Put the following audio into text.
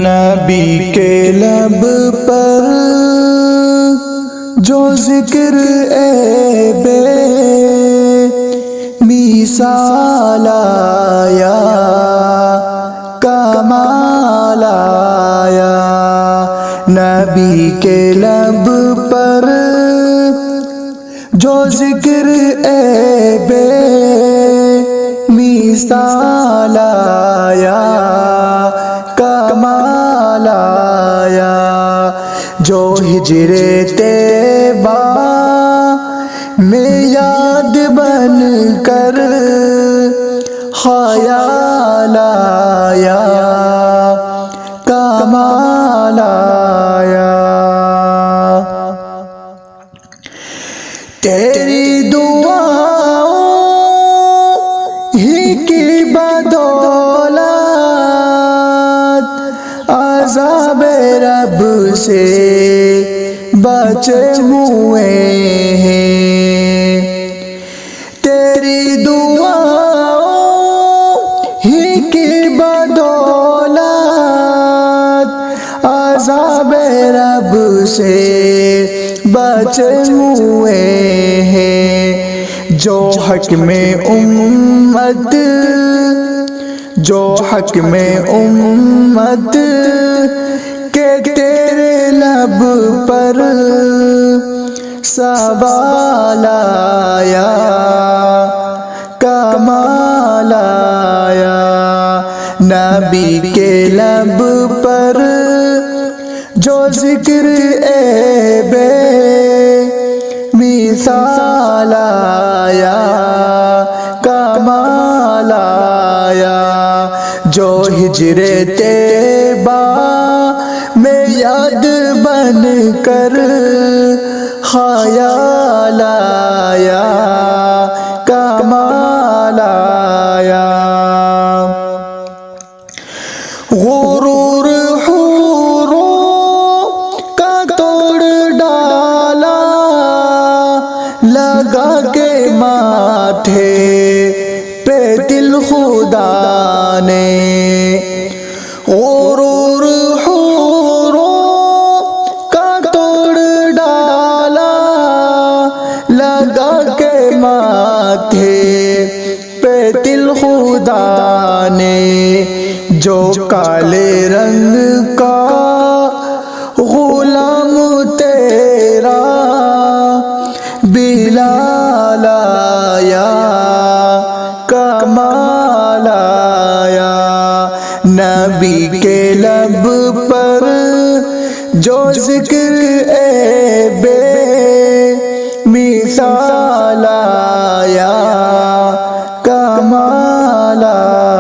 نبی کے لب پر جو ذکر اے بے مثال آیا، کمال آیا، نبی کے لب پر جو ذکر اے بے مثال آیا، کمال آیا، جو ہجر طیبہ میں یاد بن کر خیال آیا، کمال آیا، تیری دعاؤں ہی کی بدولت عذاب رب سے بچے ہوئے ہیں، تیری دعاؤں ہی کی بدولت عذاب رب سے بچے ہوئے ہیں، جو حق میں امت، جو حق میں امت کے تیرے لب پر سوال آیا، کمال آیا، نبی کے لب پر جو ذکر اے بے مثال آیا، کمال آیا، جو ہجر طیبہ میں یاد بن کر خیال آیا، کمال آیا، غرور حوروں کا توڑ ڈالا لگا کے ماتھے پہ دل خدا نے، غرور حوروں کا توڑ ڈالا لگا کے ماتھے پہ دل خدا نے، جو کالے رنگ کا غلام تیرا بلال آیا، کمال آیا، نبی کے لب پر جو ذکر اے بے مثال آیا، کمال آیا۔